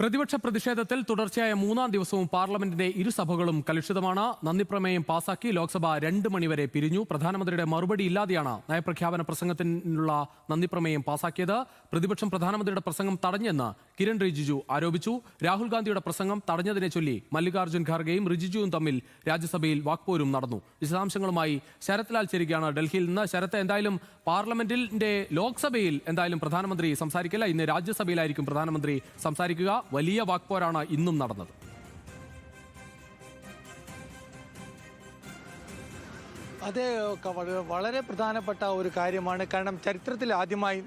പ്രതിപക്ഷ പ്രതിഷേധത്തിൽ തുടർച്ചയായ മൂന്നാം ദിവസവും പാർലമെന്റിന്റെ ഇരുസഭകളും കലുഷിതമാണ്. നന്ദിപ്രമേയം പാസാക്കി ലോക്സഭ 2 മണിവരെ പിരിഞ്ഞു. പ്രധാനമന്ത്രിയുടെ മറുപടി ഇല്ലാതെയാണ് നയപ്രഖ്യാപന പ്രസംഗത്തിനുള്ള നന്ദിപ്രമേയം പാസാക്കിയത്. പ്രതിപക്ഷം പ്രധാനമന്ത്രിയുടെ പ്രസംഗം തടഞ്ഞെന്ന് കിരൺ റിജിജു ആരോപിച്ചു. രാഹുൽ ഗാന്ധിയുടെ പ്രസംഗം തടഞ്ഞതിനെ ചൊല്ലി മല്ലികാർജ്ജുൻ ഖാർഗെയും റിജിജുവും തമ്മിൽ രാജ്യസഭയിൽ വാക്പോരും നടന്നു. വിശദാംശങ്ങളുമായി ശരത് ലാൽ ചേരുകയാണ് ഡൽഹിയിൽ നിന്ന്. ശരത്ത്, എന്തായാലും പാർലമെന്റിന്റെ ലോക്സഭയിൽ എന്തായാലും പ്രധാനമന്ത്രി സംസാരിക്കില്ല. ഇന്ന് രാജ്യസഭയിലായിരിക്കും പ്രധാനമന്ത്രി സംസാരിക്കുക. വലിയ വാക്പോരാണ് ഇന്നും നടന്നത്. അത് വളരെ പ്രധാനപ്പെട്ട ഒരു കാര്യമാണ്. കാരണം ചരിത്രത്തിൽ ആദ്യമായി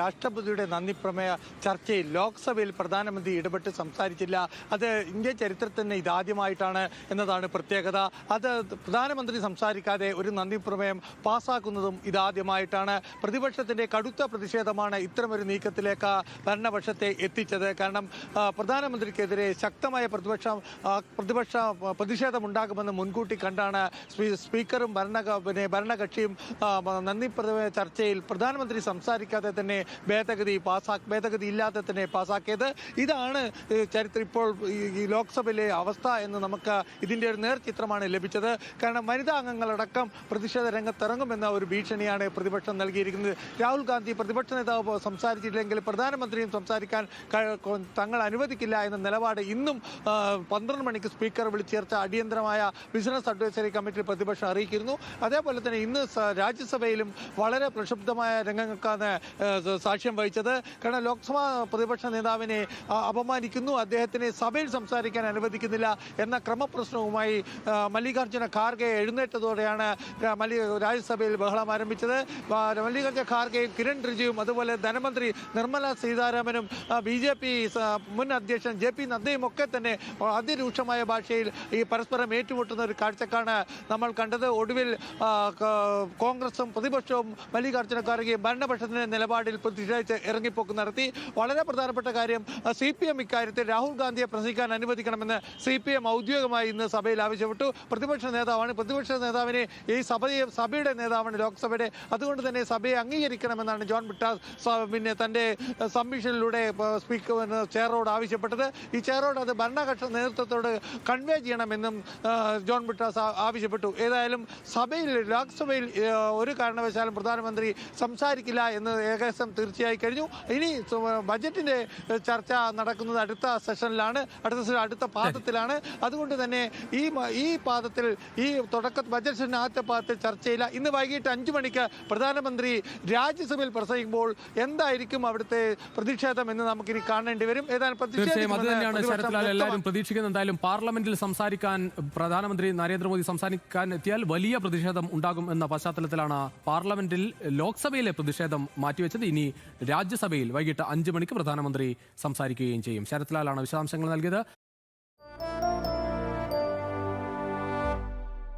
രാഷ്ട്രപതിയുടെ നന്ദിപ്രമേയ ചർച്ചയിൽ ലോക്സഭയിൽ പ്രധാനമന്ത്രി ഇടപെട്ട് സംസാരിച്ചില്ല. അത് ഇന്ത്യ ചരിത്രത്തിന് ഇതാദ്യമായിട്ടാണ് എന്നതാണ് പ്രത്യേകത. അത് പ്രധാനമന്ത്രി സംസാരിക്കാതെ ഒരു നന്ദിപ്രമേയം പാസ്സാക്കുന്നതും ഇതാദ്യമായിട്ടാണ്. പ്രതിപക്ഷത്തിന്റെ കടുത്ത പ്രതിഷേധമാണ് ഇത്തരമൊരു നീക്കത്തിലേക്ക് ഭരണപക്ഷത്തെ എത്തിച്ചത്. കാരണം പ്രധാനമന്ത്രിക്കെതിരെ ശക്തമായ പ്രതിപക്ഷ പ്രതിഷേധമുണ്ടാകുമെന്ന് മുൻകൂട്ടി കണ്ടാണ് സ്പീക്കറും ഭരണകക്ഷിയും നന്ദിപ്രമേയ ചർച്ചയിൽ പ്രധാനമന്ത്രി സംസാരിക്കാതെ തന്നെ ഭേദഗതി ഇല്ലാതെ തന്നെ പാസാക്കിയത്. ഇതാണ് ഇപ്പോൾ ഈ ലോക്സഭയിലെ അവസ്ഥ എന്ന് നമുക്ക് ഇതിന്റെ ഒരു നേർചിത്രമാണ് ലഭിച്ചത്. കാരണം വനിതാ അംഗങ്ങളടക്കം പ്രതിഷേധ രംഗത്തിറങ്ങുമെന്ന ഒരു ഭീഷണിയാണ് പ്രതിപക്ഷം നൽകിയിരിക്കുന്നത്. രാഹുൽ ഗാന്ധി പ്രതിപക്ഷ നേതാവ് സംസാരിച്ചില്ലെങ്കിൽ പ്രധാനമന്ത്രിയും സംസാരിക്കാൻ തങ്ങൾ അനുവദിക്കില്ല എന്ന നിലപാട് ഇന്നും 12 മണിക്ക് സ്പീക്കർ വിളിച്ചു ചേർത്ത അടിയന്തരമായ ബിസിനസ് അഡ്വൈസറി കമ്മിറ്റി പ്രതിപക്ഷം അറിയിക്കുന്നു. അതേപോലെ തന്നെ ഇന്ന് രാജ്യസഭയിലും വളരെ പ്രക്ഷുബ്ധമായ രംഗങ്ങൾക്കാണ് സാക്ഷ്യം വഹിച്ചത്. കാരണം ലോക്സഭാ പ്രതിപക്ഷ നേതാവിനെ അപമാനിക്കുന്നു, അദ്ദേഹത്തിനെ സഭയിൽ സംസാരിക്കാൻ അനുവദിക്കുന്നില്ല എന്ന ക്രമപ്രശ്നവുമായി മല്ലികാർജ്ജുന ഖാർഗെ എഴുന്നേറ്റതോടെയാണ് രാജ്യസഭയിൽ ബഹളം ആരംഭിച്ചത്. മല്ലികാർജ്ജുന ഖാർഗെയും കിരൺ റിജിജുവും അതുപോലെ ധനമന്ത്രി നിർമ്മല സീതാരാമനും BJP മുൻ അധ്യക്ഷൻ JP നദ്ദയും ഒക്കെ തന്നെ അതിരൂക്ഷമായ ഭാഷയിൽ ഈ പരസ്പരം ഏറ്റുമുട്ടുന്ന ഒരു കാഴ്ചക്കാണ് നമ്മൾ കണ്ടത്. ഒടുവിൽ കോൺഗ്രസും പ്രതിപക്ഷവും മല്ലികാർജ്ജുന ഖാർഗെയും ഭരണപക്ഷത്തിന്റെ നിലപാടിൽ പ്രതിഷേധിച്ച് ഇറങ്ങിപ്പോക്ക് നടത്തി. വളരെ പ്രധാനപ്പെട്ട കാര്യം CPM ഇക്കാര്യത്തിൽ രാഹുൽ ഗാന്ധിയെ പ്രസംഗിക്കാൻ അനുവദിക്കണമെന്ന് CPM ഔദ്യോഗികമായി ഇന്ന് സഭയിൽ ആവശ്യപ്പെട്ടു. പ്രതിപക്ഷ നേതാവിനെ ഈ സഭയുടെ നേതാവാണ് ലോക്സഭയുടെ. അതുകൊണ്ട് തന്നെ സഭയെ അംഗീകരിക്കണമെന്നാണ് ജോൺ ബ്രിട്ടാസ് തന്റെ സബ്മിഷനിലൂടെ സ്പീക്കർ ചെയറോട് ആവശ്യപ്പെട്ടത്. ഈ ചെയറോട് അത് ഭരണകക്ഷി നേതൃത്വത്തോട് കൺവേ ചെയ്യണമെന്നും ജോൺ ബ്രിട്ടാസ് ആവശ്യപ്പെട്ടു. ഏതായാലും ലോക്സഭയിൽ ഒരു കാരണവശാലും പ്രധാനമന്ത്രി സംസാരിക്കില്ല എന്ന് ഏകദേശം തീർച്ചയായി കഴിഞ്ഞു. ഇനി ബജറ്റിന്റെ ചർച്ച നടക്കുന്നത് അടുത്ത സെഷനിലാണ്, അടുത്ത പാദത്തിലാണ്. അതുകൊണ്ട് തന്നെ ഈ പാദത്തിൽ ബജറ്റ് സെഷൻ ആദ്യത്തെ പാദത്തിൽ ചർച്ചയില്ല. ഇന്ന് വൈകിട്ട് 5 മണിക്ക് പ്രധാനമന്ത്രി രാജ്യസഭയിൽ പ്രസംഗിക്കുമ്പോൾ എന്തായിരിക്കും അവിടുത്തെ പ്രതിഷേധം എന്ന് നമുക്കിനി കാണേണ്ടി വരും. എല്ലാവരും പ്രതീക്ഷിക്കുന്നത് എന്തായാലും പാർലമെന്റിൽ സംസാരിക്കാൻ പ്രധാനമന്ത്രി നരേന്ദ്രമോദി സംസാരിക്കാൻ എത്തിയാൽ വലിയ പ്രതിഷേധം ഉണ്ടാകും എന്ന പശ്ചാത്തലത്തിലാണ് പാർലമെന്റിൽ ലോക്സഭയിലെ പ്രതിഷേധം മാറ്റിവെച്ചത്. ഇനി രാജ്യസഭയിൽ വൈകിട്ട് 5 മണിക്ക് പ്രധാനമന്ത്രി സംസാരിക്കുകയും ചെയ്യും. ശരത് ലാലാണ് വിശദാംശങ്ങൾ നൽകിയത്.